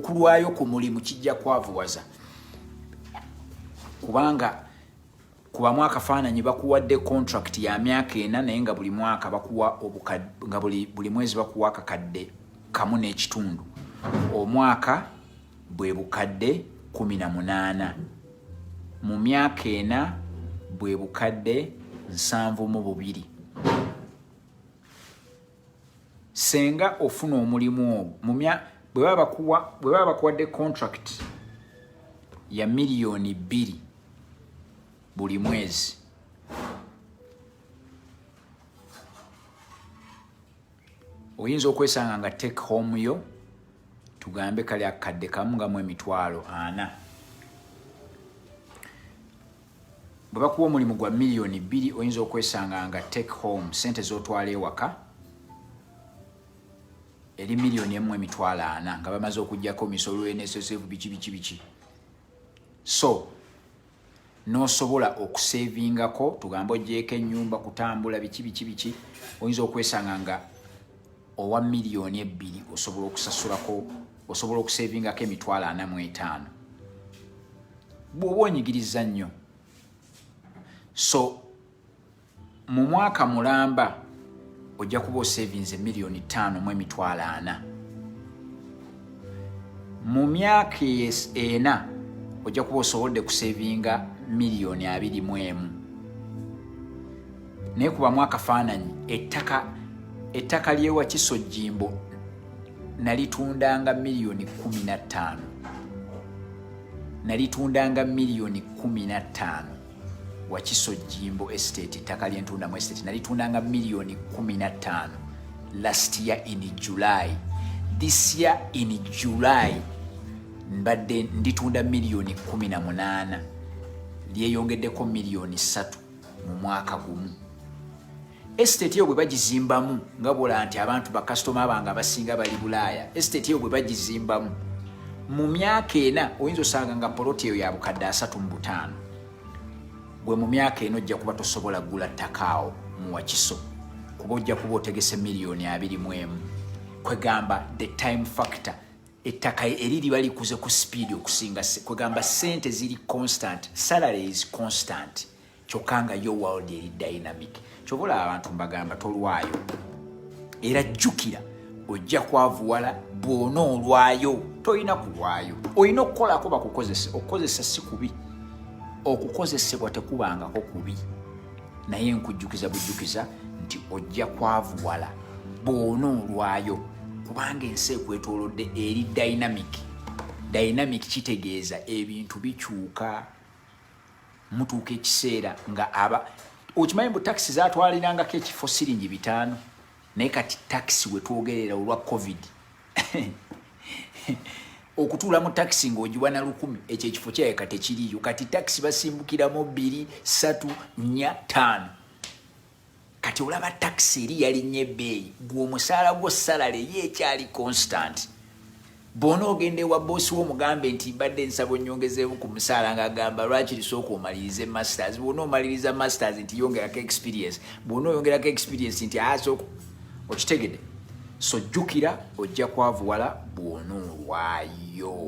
okulwayo ku mulimu kijja kwavuwaza kubanga kuba mwaka faananyi bakuwadde contract ya myaka 4 naye nga buli mwaka bakuwa nga buli mwezi bakuwa akakadde kamu n'ekitundu omwaka bwe bukadde 18 mu myaka 4 bwe bukadde 72 senga ofuna omulimu ogwo bwe baba bakuwadde contract ya miliyoni 2 buli mwezi oyinza okwesanga nga take home yo tugambe kali akadde kamu nga mu emitwalo 4 bwe bakuwa omulimu gwa miliyoni 2 oyinza okwesanga nga take home sente z'otwala ewaka eri miliyoni 1.4 nga bamaze okujjako misolo NSSF biki so nosobola okusavingako tugambo jeke ennyumba kutambula biki oyinza okwesanga nga owa miliyoni 2 osobola okusasulako osobola okusavingako emitwalo 45 bw'oba onyigiriza nnyo so mu mwaka mulamba ojja kuba savings miliyoni 5.4 mu myaka 4 ojja kuba osobodde kusavinga miliyoni 21 naye kuba mwaka faananyi ettaka lyewa Kisojjimbo nalitundanga miliyoni 15 nalitundanga miliyoni 15 wa Kisojjimbo estate ettaka lyentundamu estate nalitundanga miliyoni 15 last year in July. This year in July mbadde nditunda miliyoni 18 lyeyongeddeko miliyoni 3 mu mwaka gumu. Estate yo bwe bagizimbamu nga bola nti abantu ba customer banga basinga bali Bulaaya. Estate yo bwe bagizimbamu mu myaka 4 oyinza osanga nga poloti eyo ya bukadde 35 bwe mu myaka 4 ojja kuba tosobola gula takao mu Wakiso kuba ojja kuba otegese miliyoni 21 kwegamba the time factor ettaka eriri bali kuze ku speed okusinga kwegamba sente ziri constant salary is constant chokanga yo world eri dynamic chobola abantu mbagamba tolwayo era jjukira ojja kwavuwala bw'ona olwayo toyina kulwayo oyina okukolako bakukozesa okukozesa si kubi okukozesebwa tekubangako kubi naye nkujjukiza bujjukiza nti ojja kwavuwala bw'ona olwayo kubanga ensi ekwetoolodde eri dynamic kitegeeza ebintu bikyuka mutuuka ekiseera nga okimanyi mbu taxi zaatwalirangako ekifo siringi 5 naye kati taxi wetwogerera olwa covid okutuula mu taxi ng'ogiwa na 10 ekyo ekifo kyayo kati tekiriyo kati taxi basimbukiramu 2 3 4 5 kati olaba taxi eri yalinnye ebbeeyi gw'omusaala gwo salary ye ekyali constant bona ogende wa bosi wo mugambe nti mbadde nsaba onnyongezeemu ku musaala ng'agamba lwaki lisooka omalirize masters bona omaliriza masters nti yongerako experience bona oyongerako experience nti asooka okitegedde so jjukira ojja kwavuwala bw'ona olwayo.